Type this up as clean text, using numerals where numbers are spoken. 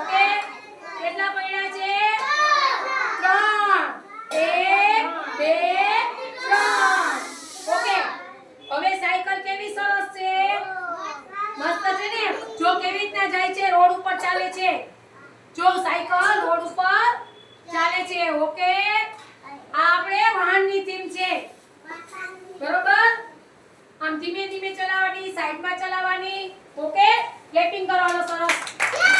okay કેટલા પૈડા છે 3 1 2 3 ઓકે હવે સાયકલ કેવી સરસ છે મસ્ત છે ને જો કેવી રીતના જાય છે રોડ ઉપર ચાલે છે જો સાયકલ રોડ ઉપર ચાલે છે ઓકે આ આપણે વાહનની થીમ છે બરોબર આમ ધીમે ધીમે ચલાવવાની સાઈડમાં ચલાવવાની ઓકે ક્લેપિંગ કરવાનો સરસ